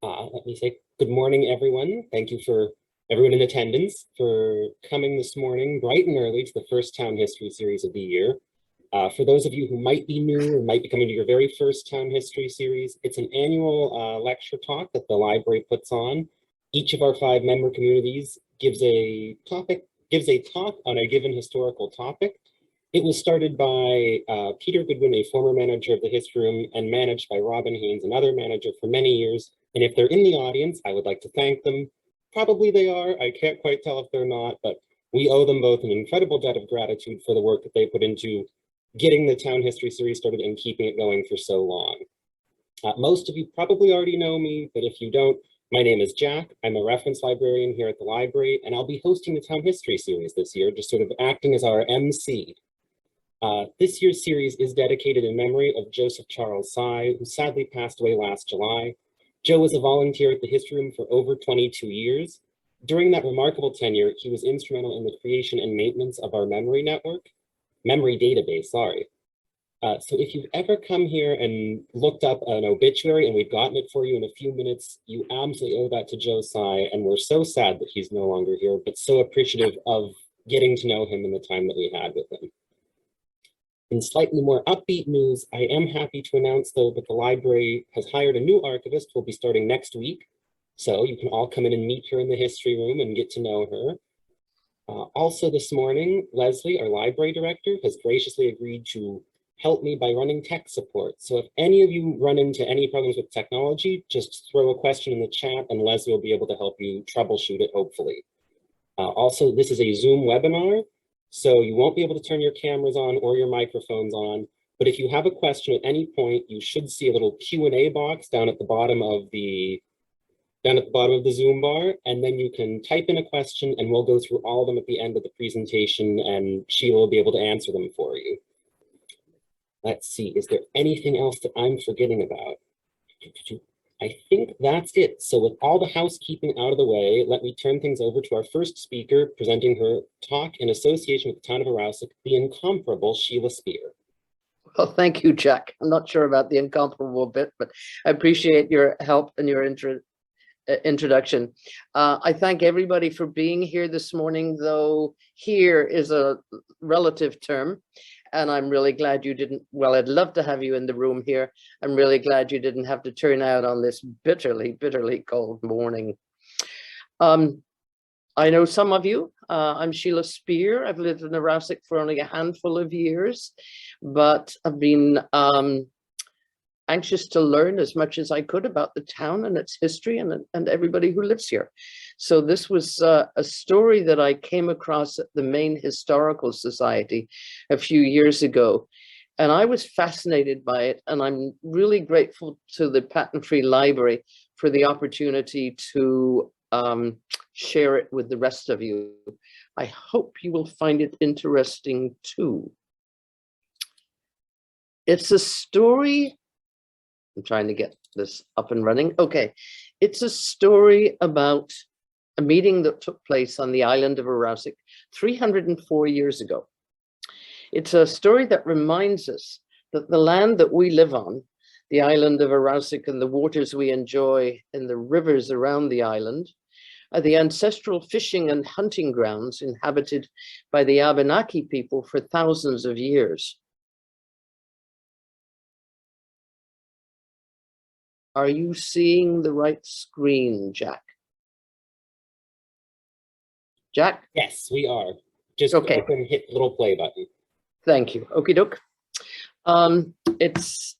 Let me say good morning, everyone. Thank you for everyone in attendance for coming this morning bright and early to the first Town History series of the year. For those of you who might be new or might be coming to your very first Town History series, it's an annual lecture talk that the library puts on. Each of our 5 member communities gives a talk on a given historical topic. It was started by Peter Goodwin, a former manager of the History Room, and managed by Robin Haynes, another manager, for many years. And if they're in the audience, I would like to thank them. Probably they are. I can't quite tell if they're not, but we owe them both an incredible debt of gratitude for the work that they put into getting the Town History series started and keeping it going for so long. Most of you probably already know me, but if you don't, my name is Jack. I'm a reference librarian here at the library, and I'll be hosting the Town History series this year, just sort of acting as our MC. This year's series is dedicated in memory of Joseph Charles Sy, who sadly passed away last July. Joe was a volunteer at the History Room for over 22 years. During that remarkable tenure, he was instrumental in the creation and maintenance of our memory database, sorry. So if you've ever come here and looked up an obituary and we've gotten it for you in a few minutes, you absolutely owe that to Joe Sy, and we're so sad that he's no longer here, but so appreciative of getting to know him in the time that we had with him. In slightly more upbeat news, I am happy to announce, though, that the library has hired a new archivist who will be starting next week. So you can all come in and meet her in the history room and get to know her. Also this morning, Leslie, our library director, has graciously agreed to help me by running tech support. So if any of you run into any problems with technology, just throw a question in the chat and Leslie will be able to help you troubleshoot it, hopefully. Also, this is a Zoom webinar, so you won't be able to turn your cameras on or your microphones on, but if you have a question at any point, you should see a little Q&A box down at the bottom of the Zoom bar, and then you can type in a question and we'll go through all of them at the end of the presentation and Sheila will be able to answer them for you. Let's see, is there anything else that I'm forgetting about? I think that's it. So with all the housekeeping out of the way, let me turn things over to our first speaker presenting her talk in association with the town of Arrowsic, the incomparable Sheila Spear. Well, thank you, Jack. I'm not sure about the incomparable bit, but I appreciate your help and your introduction. I thank everybody for being here this morning, though here is a relative term. And I'm really glad you didn't, well, I'd love to have you in the room here. I'm really glad you didn't have to turn out on this bitterly, bitterly cold morning. I know some of you. I'm Sheila Spear. I've lived in Arrowsic for only a handful of years, but I've been anxious to learn as much as I could about the town and its history and everybody who lives here. So this was a story that I came across at the Maine Historical Society a few years ago, and I was fascinated by it, and I'm really grateful to the Patent Free Library for the opportunity to share it with the rest of you. I hope you will find it interesting too. It's a story, I'm trying to get this up and running. Okay, it's a story about a meeting that took place on the island of Arrowsic 304 years ago. It's a story that reminds us that the land that we live on, the island of Arrowsic, and the waters we enjoy in the rivers around the island, are the ancestral fishing and hunting grounds inhabited by the Wabanaki people for thousands of years. Are you seeing the right screen, Jack? Jack? Yes, we are. Just okay. Go and hit the little play button. Thank you. Okie doke. It's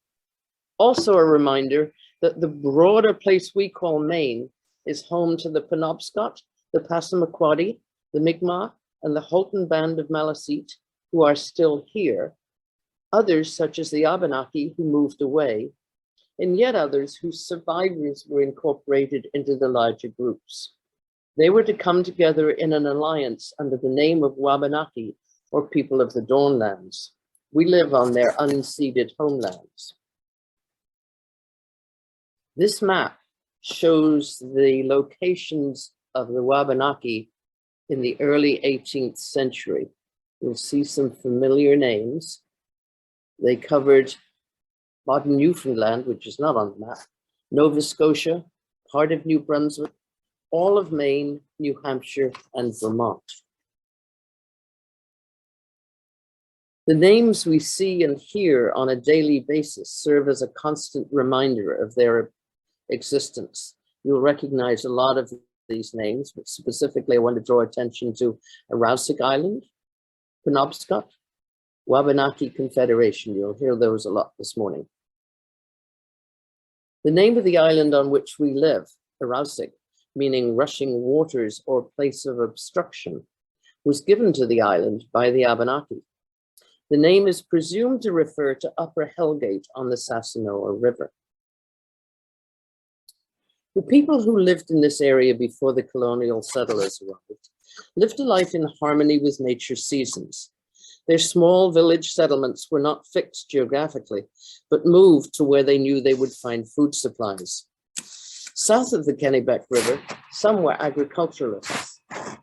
also a reminder that the broader place we call Maine is home to the Penobscot, the Passamaquoddy, the Mi'kmaq, and the Halton Band of Maliseet, who are still here. Others, such as the Wabanaki, who moved away, and yet others whose survivors were incorporated into the larger groups. They were to come together in an alliance under the name of Wabanaki, or people of the Dawnlands. We live on their unceded homelands. This map shows the locations of the Wabanaki in the early 18th century. You'll see some familiar names. They covered modern Newfoundland, which is not on the map, Nova Scotia, part of New Brunswick, all of Maine, New Hampshire, and Vermont. The names we see and hear on a daily basis serve as a constant reminder of their existence. You'll recognize a lot of these names, but specifically I want to draw attention to Arrowsic Island, Penobscot, Wabanaki Confederation. You'll hear those a lot this morning. The name of the island on which we live, Arrowsic, meaning rushing waters or place of obstruction, was given to the island by the Abenaki. The name is presumed to refer to Upper Hellgate on the Sasanoa River. The people who lived in this area before the colonial settlers arrived lived a life in harmony with nature's seasons. Their small village settlements were not fixed geographically, but moved to where they knew they would find food supplies. South of the Kennebec River, some were agriculturalists.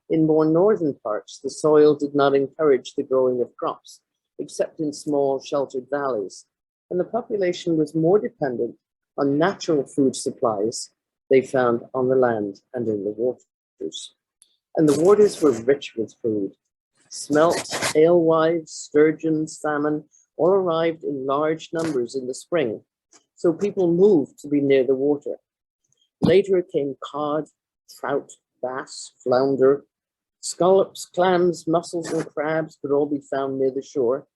In more northern parts, the soil did not encourage the growing of crops, except in small sheltered valleys, and the population was more dependent on natural food supplies they found on the land and in the waters. And the waters were rich with food. Smelt, alewives, sturgeon, salmon, all arrived in large numbers in the spring, so people moved to be near the water. Later came cod, trout, bass, flounder, scallops, clams, mussels, and crabs could all be found near the shore.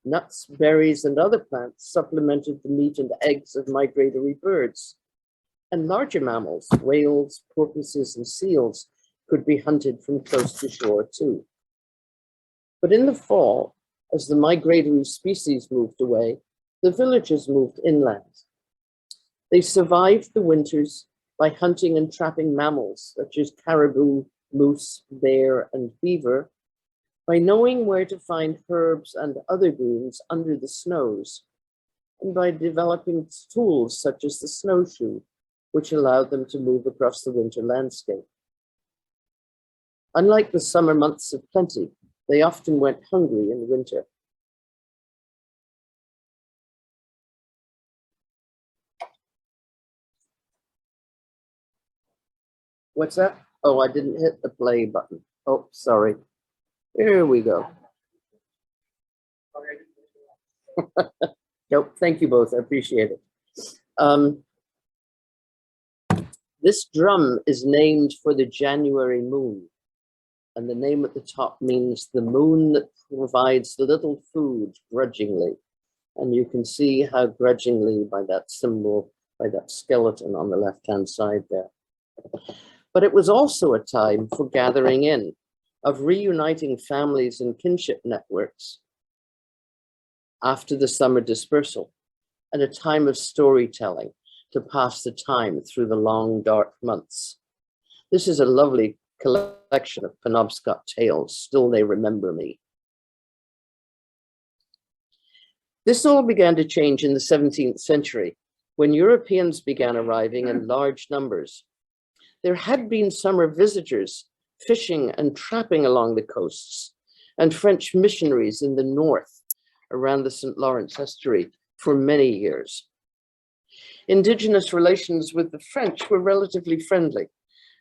Nuts, berries, and other plants supplemented the meat and eggs of migratory birds. And larger mammals, whales, porpoises, and seals could be hunted from close to shore too. But in the fall, as the migratory species moved away, the villagers moved inland. They survived the winters by hunting and trapping mammals such as caribou, moose, bear, and beaver, by knowing where to find herbs and other greens under the snows, and by developing tools such as the snowshoe, which allowed them to move across the winter landscape. Unlike the summer months of plenty, they often went hungry in winter. What's that? Oh, I didn't hit the play button. Oh, sorry. Here we go. Nope, thank you both, I appreciate it. This drum is named for the January moon, and the name at the top means the moon that provides little food grudgingly. And you can see how grudgingly by that symbol, by that skeleton on the left-hand side there. But it was also a time for gathering in, of reuniting families and kinship networks after the summer dispersal, and a time of storytelling to pass the time through the long, dark months. This is a lovely collection of Penobscot tales, Still They Remember Me. This all began to change in the 17th century, when Europeans began arriving in large numbers. There had been summer visitors fishing and trapping along the coasts, and French missionaries in the north around the St. Lawrence estuary for many years. Indigenous relations with the French were relatively friendly,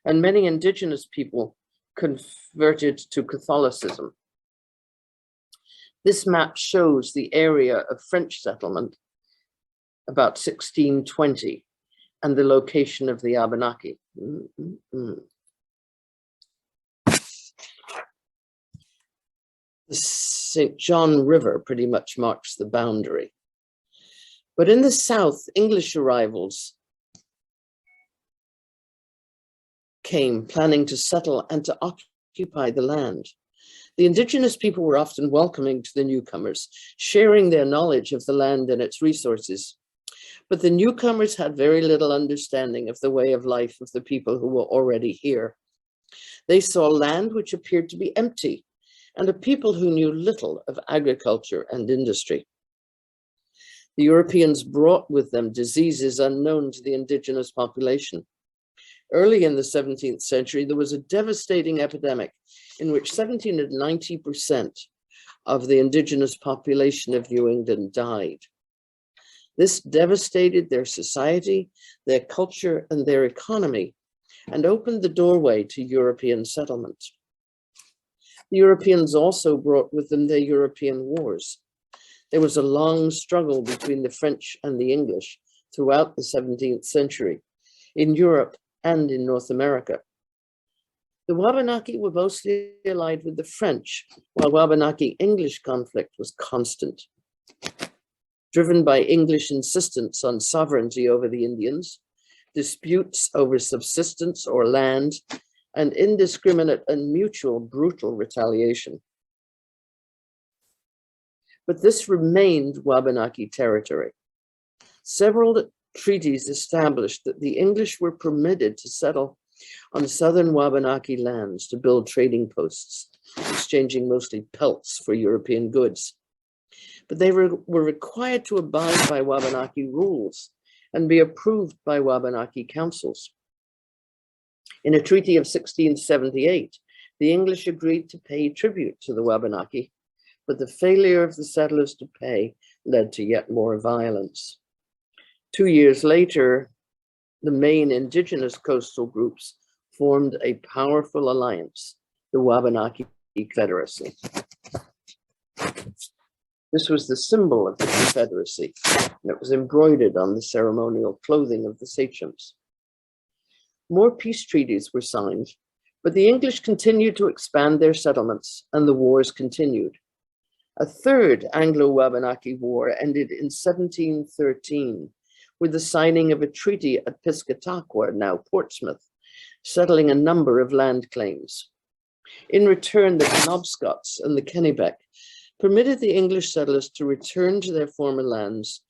and many indigenous people converted to Catholicism. This map shows the area of French settlement about 1620 and the location of the Abenaki. The St. John River pretty much marks the boundary. But in the south, English arrivals came planning to settle and to occupy the land. The indigenous people were often welcoming to the newcomers, sharing their knowledge of the land and its resources. But the newcomers had very little understanding of the way of life of the people who were already here. They saw land which appeared to be empty, and a people who knew little of agriculture and industry. The Europeans brought with them diseases unknown to the indigenous population. Early in the 17th century, there was a devastating epidemic in which 70% to 90% of the indigenous population of New England died. This devastated their society, their culture, and their economy, and opened the doorway to European settlement. The Europeans also brought with them their European wars. There was a long struggle between the French and the English throughout the 17th century in Europe and in North America. The Wabanaki were mostly allied with the French, while Wabanaki-English conflict was constant. Driven by English insistence on sovereignty over the Indians, disputes over subsistence or land, and indiscriminate and mutual brutal retaliation. But this remained Wabanaki territory. Several treaties established that the English were permitted to settle on southern Wabanaki lands to build trading posts, exchanging mostly pelts for European goods. But they were required to abide by Wabanaki rules and be approved by Wabanaki councils. In a treaty of 1678, the English agreed to pay tribute to the Wabanaki, but the failure of the settlers to pay led to yet more violence. 2 years later, the main indigenous coastal groups formed a powerful alliance, the Wabanaki Confederacy. This was the symbol of the Confederacy, and it was embroidered on the ceremonial clothing of the sachems. More peace treaties were signed, but the English continued to expand their settlements, and the wars continued. A third Anglo-Wabanaki War ended in 1713 with the signing of a treaty at Piscataqua, now Portsmouth, settling a number of land claims. In return, the Penobscots and the Kennebec permitted the English settlers to return to their former lands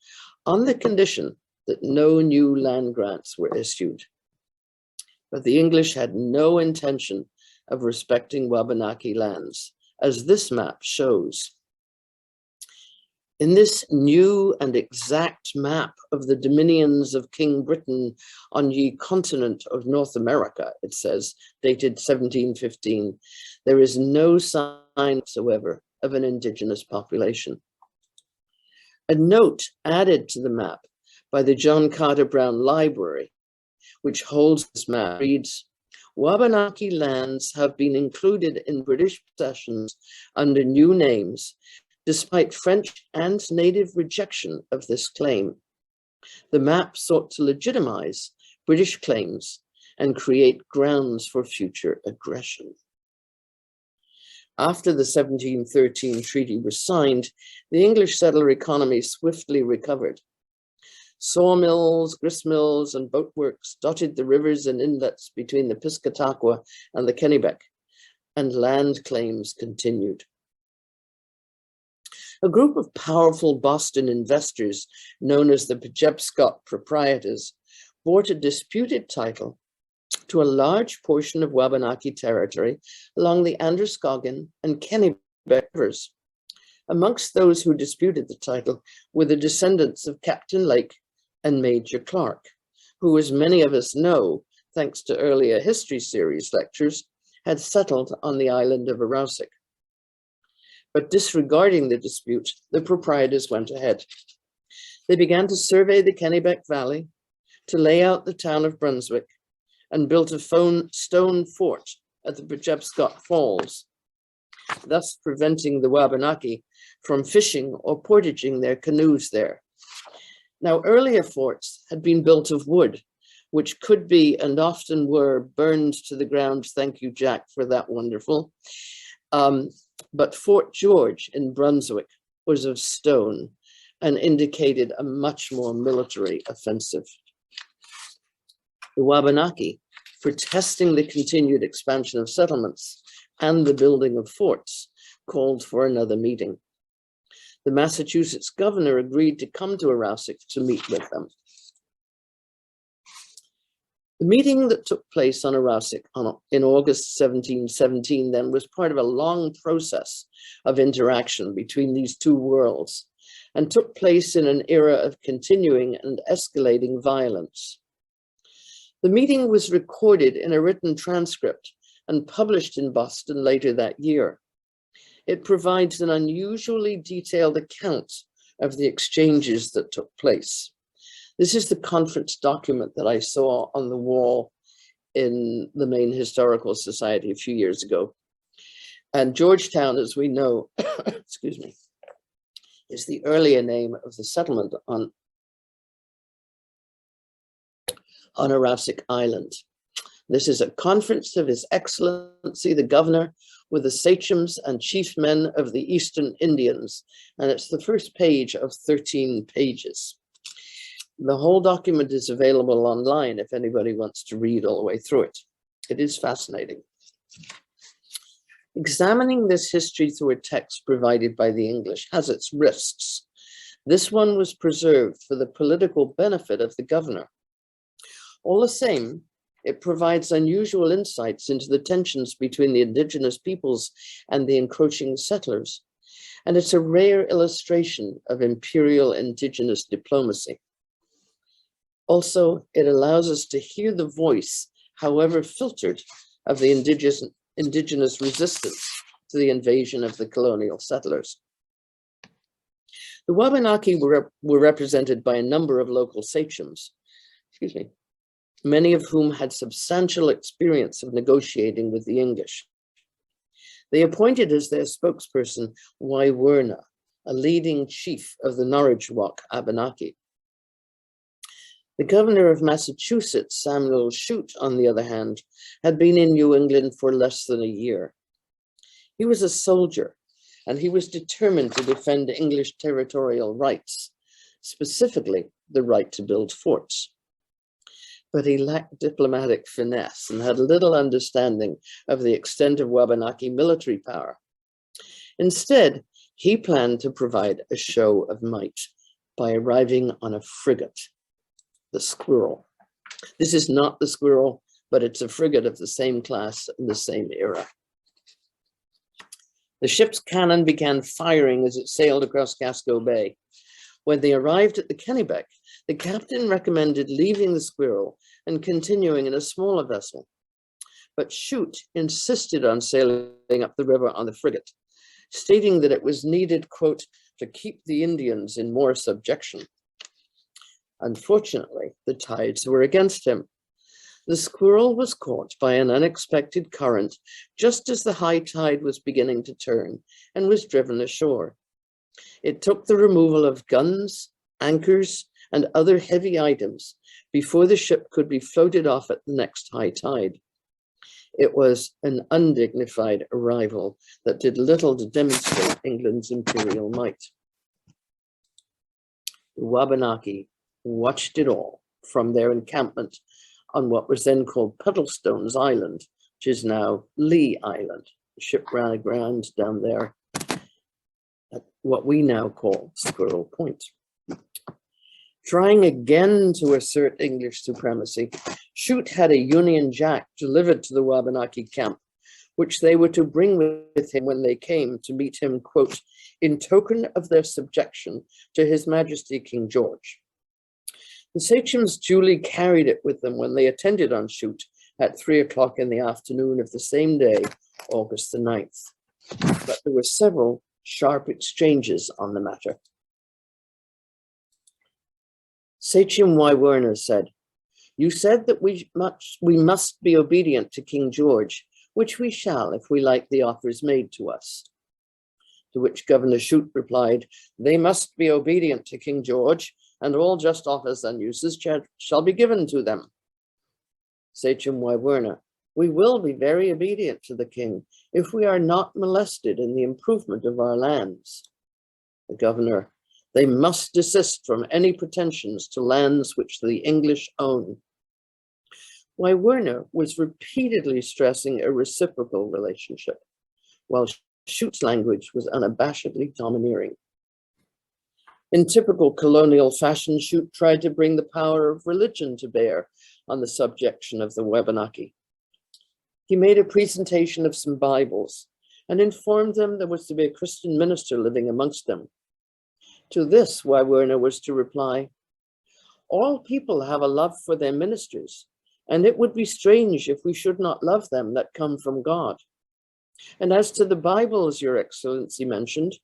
on the condition that no new land grants were issued. But the English had no intention of respecting Wabanaki lands, as this map shows. In this new and exact map of the dominions of King Britain on ye continent of North America, it says, dated 1715, there is no sign whatsoever of an indigenous population. A note added to the map by the John Carter Brown Library, which holds this map, reads, Wabanaki lands have been included in British possessions under new names, despite French and native rejection of this claim. The map sought to legitimize British claims and create grounds for future aggression. After the 1713 treaty was signed, the English settler economy swiftly recovered. Sawmills, gristmills, and boatworks dotted the rivers and inlets between the Piscataqua and the Kennebec, and land claims continued. A group of powerful Boston investors, known as the Penobscot proprietors, bought a disputed title to a large portion of Wabanaki territory along the Androscoggin and Kennebec rivers. Amongst those who disputed the title were the descendants of Captain Lake and Major Clark, who, as many of us know, thanks to earlier history series lectures, had settled on the island of Arrowsic. But disregarding the dispute, the proprietors went ahead. They began to survey the Kennebec Valley, to lay out the town of Brunswick, and built a stone fort at the Penobscot Falls, thus preventing the Wabanaki from fishing or portaging their canoes there. Now, earlier forts had been built of wood, which could be and often were burned to the ground. Thank you, Jack, for that wonderful. But Fort George in Brunswick was of stone and indicated a much more military offensive. The Wabanaki, protesting the continued expansion of settlements and the building of forts, called for another meeting. The Massachusetts governor agreed to come to Arrowsic to meet with them. The meeting that took place on Arrowsic in August 1717 then was part of a long process of interaction between these two worlds and took place in an era of continuing and escalating violence. The meeting was recorded in a written transcript and published in Boston later that year. It provides an unusually detailed account of the exchanges that took place. This is the conference document that I saw on the wall in the Maine Historical Society a few years ago. And Georgetown, as we know, excuse me, is the earlier name of the settlement on Arrowsic Island. This is a conference of His Excellency, the Governor, with the sachems and chief men of the Eastern Indians. And it's the first page of 13 pages. The whole document is available online if anybody wants to read all the way through it. It is fascinating. Examining this history through a text provided by the English has its risks. This one was preserved for the political benefit of the governor. All the same, it provides unusual insights into the tensions between the indigenous peoples and the encroaching settlers, and it's a rare illustration of imperial-indigenous diplomacy. Also, it allows us to hear the voice, however filtered, of the indigenous resistance to the invasion of the colonial settlers. The Wabanaki were represented by a number of local sachems, many of whom had substantial experience of negotiating with the English. They appointed as their spokesperson Wawerna, a leading chief of the Norridgewock Abenaki. The governor of Massachusetts, Samuel Shute, on the other hand, had been in New England for less than a year. He was a soldier, and he was determined to defend English territorial rights, specifically the right to build forts. But he lacked diplomatic finesse and had little understanding of the extent of Wabanaki military power. Instead, he planned to provide a show of might by arriving on a frigate, the Squirrel. This is not the Squirrel, but it's a frigate of the same class in the same era. The ship's cannon began firing as it sailed across Casco Bay. When they arrived at the Kennebec, the captain recommended leaving the Squirrel and continuing in a smaller vessel. But Shute insisted on sailing up the river on the frigate, stating that it was needed, quote, to keep the Indians in more subjection. Unfortunately, the tides were against him. The Squirrel was caught by an unexpected current just as the high tide was beginning to turn and was driven ashore. It took the removal of guns, anchors, and other heavy items before the ship could be floated off at the next high tide. It was an undignified arrival that did little to demonstrate England's imperial might. The Wabanaki watched it all from their encampment on what was then called Puddlestones Island, which is now Lee Island. The ship ran aground down there at what we now call Squirrel Point. Trying again to assert English supremacy, Shute had a Union Jack delivered to the Wabanaki camp, which they were to bring with him when they came to meet him, quote, in token of their subjection to His Majesty King George. The sachems duly carried it with them when they attended on Shute at 3 o'clock in the afternoon of the same day, August the 9th. But there were several sharp exchanges on the matter. Sachem Wawerna said, "You said that we must be obedient to King George, which we shall if we like the offers made to us." To which Governor Shute replied, "They must be obedient to King George, and all just offers and uses shall be given to them." Sachem Wawerna, "We will be very obedient to the king if we are not molested in the improvement of our lands." The governor, "They must desist from any pretensions to lands which the English own." Wawerna was repeatedly stressing a reciprocal relationship, while Shute's language was unabashedly domineering. In typical colonial fashion, Shute tried to bring the power of religion to bear on the subjection of the Wabanaki. He made a presentation of some Bibles and informed them there was to be a Christian minister living amongst them. To this, Wawerna was to reply, "All people have a love for their ministers, and it would be strange if we should not love them that come from God. And as to the Bibles Your Excellency mentioned,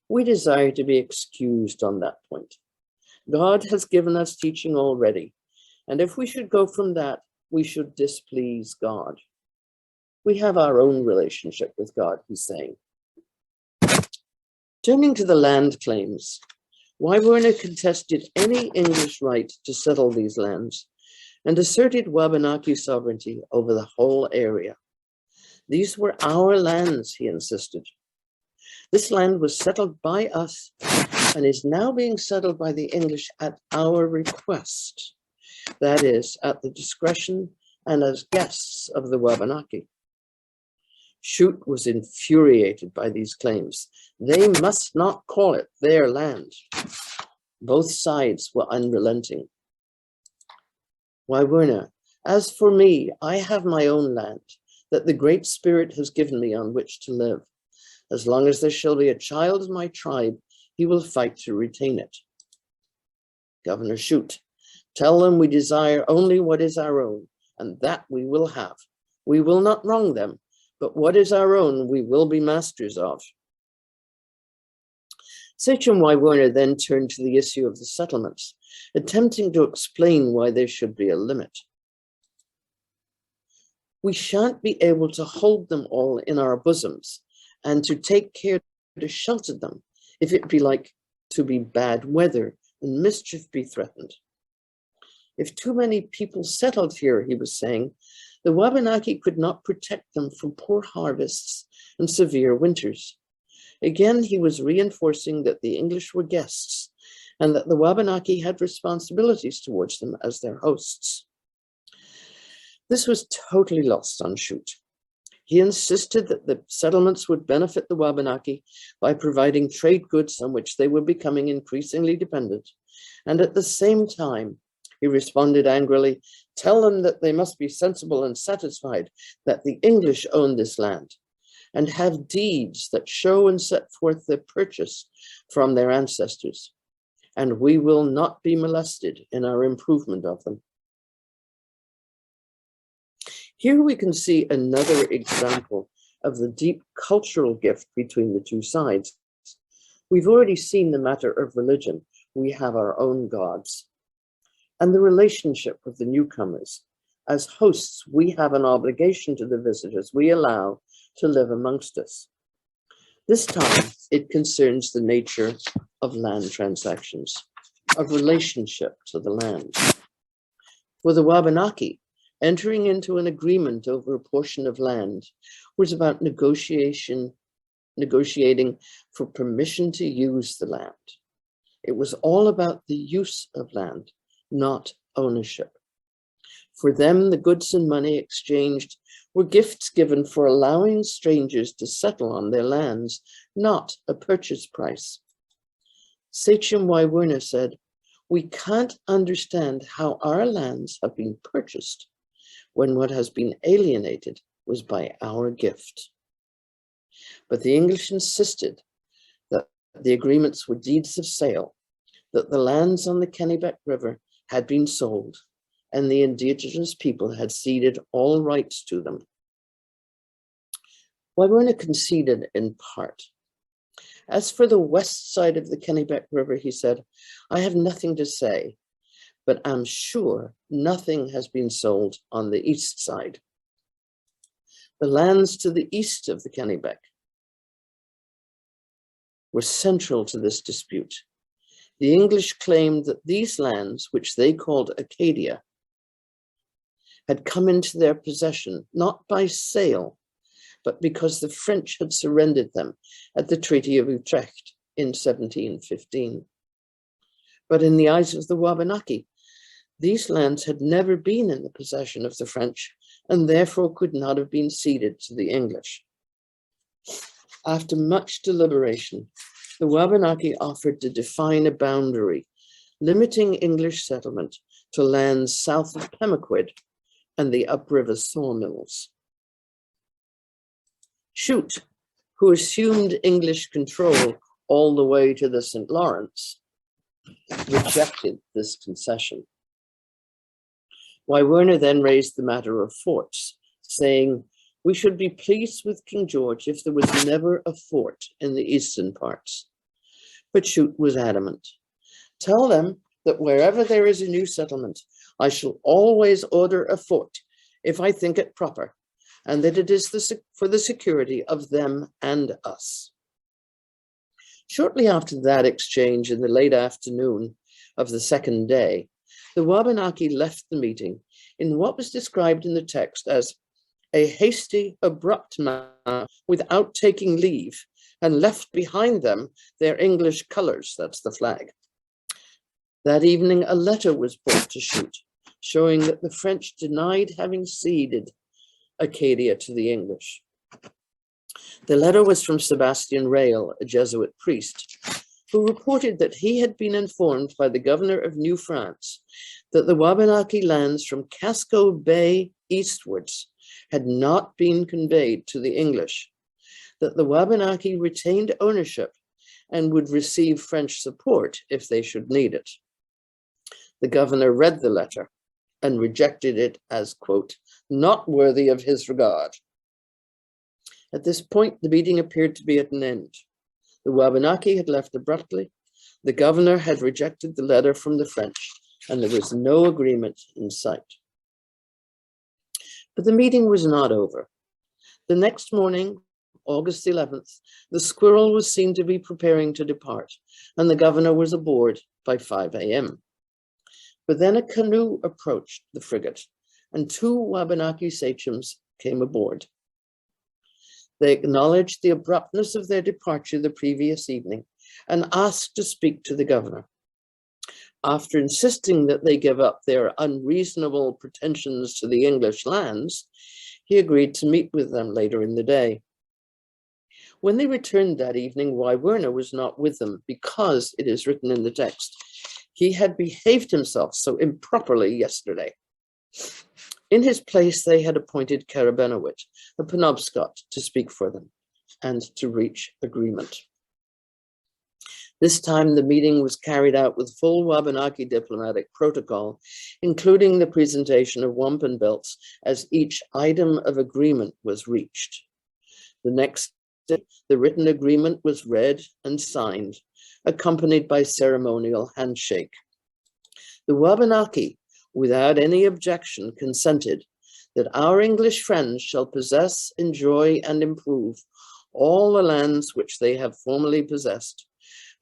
We desire to be excused on that point. God has given us teaching already, and if we should go from that, we should displease God. We have our own relationship with God, he's saying. Turning to the land claims, Wyburner contested any English right to settle these lands and asserted Wabanaki sovereignty over the whole area. These were our lands, he insisted. This land was settled by us and is now being settled by the English at our request. That is, at the discretion and as guests of the Wabanaki. Shute was infuriated by these claims. They must not call it their land. Both sides were unrelenting. Wyburner, as for me, I have my own land that the Great Spirit has given me on which to live. As long as there shall be a child of my tribe, he will fight to retain it. Governor Shute, tell them we desire only what is our own, and that we will have. We will not wrong them, but what is our own we will be masters of. Sachem Wyburner then turned to the issue of the settlements, attempting to explain why there should be a limit. We shan't be able to hold them all in our bosoms and to take care to shelter them if it be like to be bad weather and mischief be threatened. If too many people settled here, he was saying, the Wabanaki could not protect them from poor harvests and severe winters. Again, he was reinforcing that the English were guests and that the Wabanaki had responsibilities towards them as their hosts. This was totally lost on Shute. He insisted that the settlements would benefit the Wabanaki by providing trade goods on which they were becoming increasingly dependent. And at the same time, he responded angrily, tell them that they must be sensible and satisfied that the English own this land and have deeds that show and set forth their purchase from their ancestors, and we will not be molested in our improvement of them. Here we can see another example of the deep cultural gift between the two sides. We've already seen the matter of religion. We have our own gods. And the relationship with the newcomers. As hosts, we have an obligation to the visitors we allow to live amongst us. This time, it concerns the nature of land transactions, of relationship to the land. For the Wabanaki, entering into an agreement over a portion of land was about negotiating for permission to use the land. It was all about the use of land, not ownership. For them, the goods and money exchanged were gifts given for allowing strangers to settle on their lands, not a purchase price. Sachem Wyburner said, we can't understand how our lands have been purchased when what has been alienated was by our gift. But the English insisted that the agreements were deeds of sale, that the lands on the Kennebec River had been sold, and the indigenous people had ceded all rights to them. Wyburner conceded in part. As for the west side of the Kennebec River, he said, I have nothing to say, but I'm sure nothing has been sold on the east side. The lands to the east of the Kennebec were central to this dispute. The English claimed that these lands, which they called Acadia, had come into their possession, not by sale, but because the French had surrendered them at the Treaty of Utrecht in 1715. But in the eyes of the Wabanaki, these lands had never been in the possession of the French and therefore could not have been ceded to the English. After much deliberation, the Wabanaki offered to define a boundary, limiting English settlement to lands south of Pemaquid and the upriver sawmills. Shute, who assumed English control all the way to the St. Lawrence, rejected this concession. Wyburner then raised the matter of forts, saying, we should be pleased with King George if there was never a fort in the eastern parts. But Shute was adamant. Tell them that wherever there is a new settlement, I shall always order a fort if I think it proper, and that it is for the security of them and us. Shortly after that exchange in the late afternoon of the second day, the Wabanaki left the meeting in what was described in the text as a hasty, abrupt manner without taking leave, and left behind them their English colors, that's the flag. That evening, a letter was brought to Shute, showing that the French denied having ceded Acadia to the English. The letter was from Sebastian Rail, a Jesuit priest, who reported that he had been informed by the governor of New France that the Wabanaki lands from Casco Bay eastwards had not been conveyed to the English, that the Wabanaki retained ownership and would receive French support if they should need it. The governor read the letter and rejected it as, quote, not worthy of his regard. At this point, the meeting appeared to be at an end. The Wabanaki had left abruptly, the governor had rejected the letter from the French, and there was no agreement in sight. But the meeting was not over. The next morning, August 11th, the Squirrel was seen to be preparing to depart, and the governor was aboard by 5 a.m. But then a canoe approached the frigate, and 2 Wabanaki sachems came aboard. They acknowledged the abruptness of their departure the previous evening and asked to speak to the governor. After insisting that they give up their unreasonable pretensions to the English lands, he agreed to meet with them later in the day. When they returned that evening, Wywerna was not with them because, it is written in the text, he had behaved himself so improperly yesterday. In his place, they had appointed Karabenowit, a Penobscot, to speak for them and to reach agreement. This time, the meeting was carried out with full Wabanaki diplomatic protocol, including the presentation of wampum belts as each item of agreement was reached. The next day, the written agreement was read and signed, accompanied by ceremonial handshake. The Wabanaki, without any objection, consented that our English friends shall possess, enjoy, and improve all the lands which they have formerly possessed,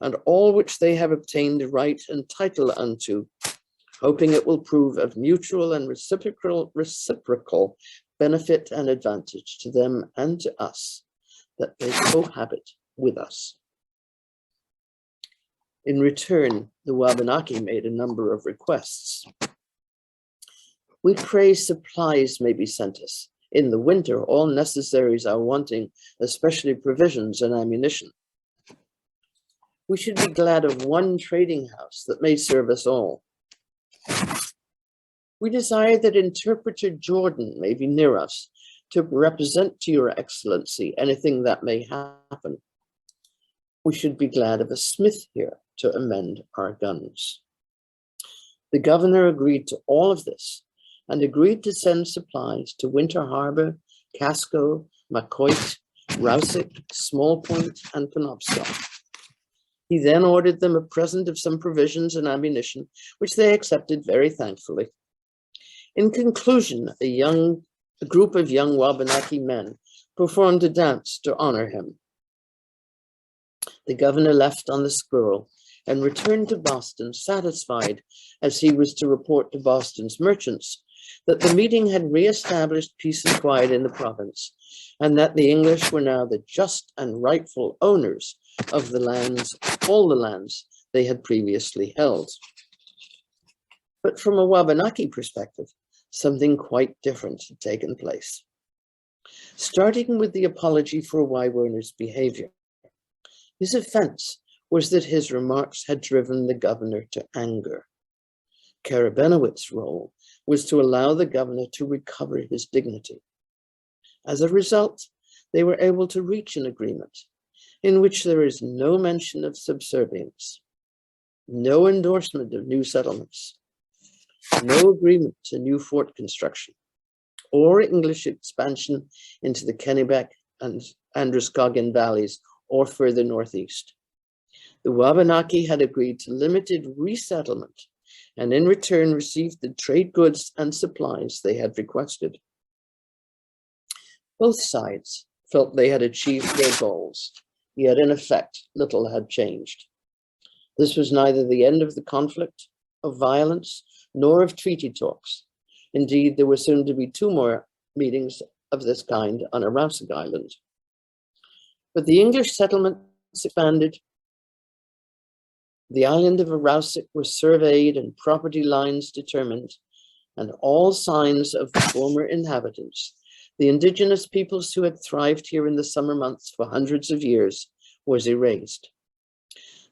and all which they have obtained the right and title unto, hoping it will prove of mutual and reciprocal benefit and advantage to them and to us, that they cohabit with us. In return, the Wabanaki made a number of requests. We pray supplies may be sent us. In the winter, all necessaries are wanting, especially provisions and ammunition. We should be glad of one trading house that may serve us all. We desire that Interpreter Jordan may be near us to represent to your excellency anything that may happen. We should be glad of a smith here to amend our guns. The governor agreed to all of this and agreed to send supplies to Winter Harbor, Casco, Maquoit, Arrowsic, Small Point, and Penobscot. He then ordered them a present of some provisions and ammunition, which they accepted very thankfully. In conclusion, a group of young Wabanaki men performed a dance to honor him. The governor left on the Squirrel and returned to Boston, satisfied, as he was to report to Boston's merchants, that the meeting had reestablished peace and quiet in the province, and that the English were now the just and rightful owners of the lands, all the lands they had previously held. But from a Wabanaki perspective, something quite different had taken place. Starting with the apology for Wywerna's behavior. His offense was that his remarks had driven the governor to anger. Karabenowit's role was to allow the governor to recover his dignity. As a result, they were able to reach an agreement in which there is no mention of subservience, no endorsement of new settlements, no agreement to new fort construction, or English expansion into the Kennebec and Androscoggin valleys or further northeast. The Wabanaki had agreed to limited resettlement and in return received the trade goods and supplies they had requested. Both sides felt they had achieved their goals, yet in effect, little had changed. This was neither the end of the conflict, of violence, nor of treaty talks. Indeed, there were soon to be 2 more meetings of this kind on Arrowsic Island. But the English settlements expanded. The island of Arrowsic was surveyed and property lines determined, and all signs of the former inhabitants, the indigenous peoples who had thrived here in the summer months for hundreds of years, was erased.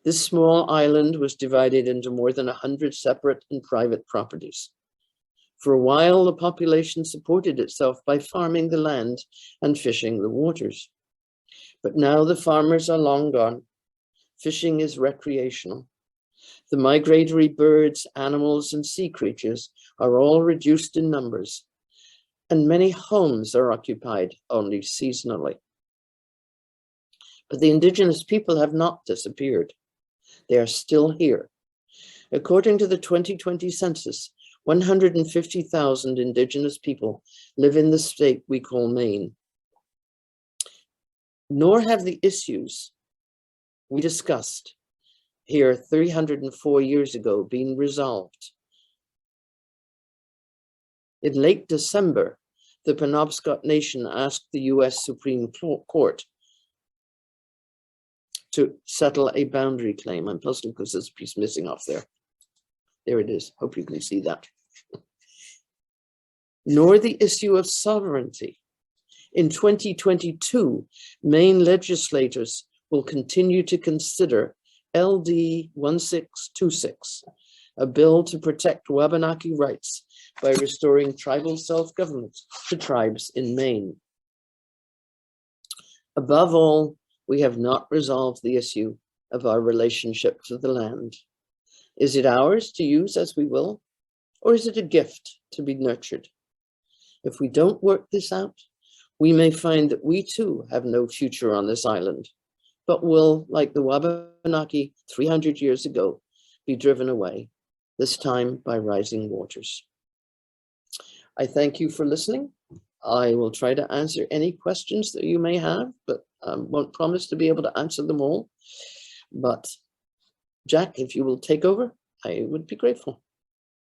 This small island was divided into more than 100 separate and private properties. For a while, the population supported itself by farming the land and fishing the waters. But now the farmers are long gone. Fishing is recreational. The migratory birds, animals, and sea creatures are all reduced in numbers, and many homes are occupied only seasonally. But the indigenous people have not disappeared. They are still here. According to the 2020 census, 150,000 indigenous people live in the state we call Maine. Nor have the issues we discussed here 304 years ago been resolved. In late December, the Penobscot Nation asked the US Supreme Court to settle a boundary claim. I'm puzzled because there's a piece missing off there. There it is. Hope you can see that. Nor the issue of sovereignty. In 2022, Maine legislators will continue to consider LD 1626, a bill to protect Wabanaki rights by restoring tribal self-government to tribes in Maine. Above all, we have not resolved the issue of our relationship to the land. Is it ours to use as we will, or is it a gift to be nurtured? If we don't work this out, we may find that we too have no future on this island, but will, like the Wabanaki 300 years ago, be driven away, this time by rising waters. I thank you for listening. I will try to answer any questions that you may have, but won't promise to be able to answer them all. But Jack, if you will take over, I would be grateful.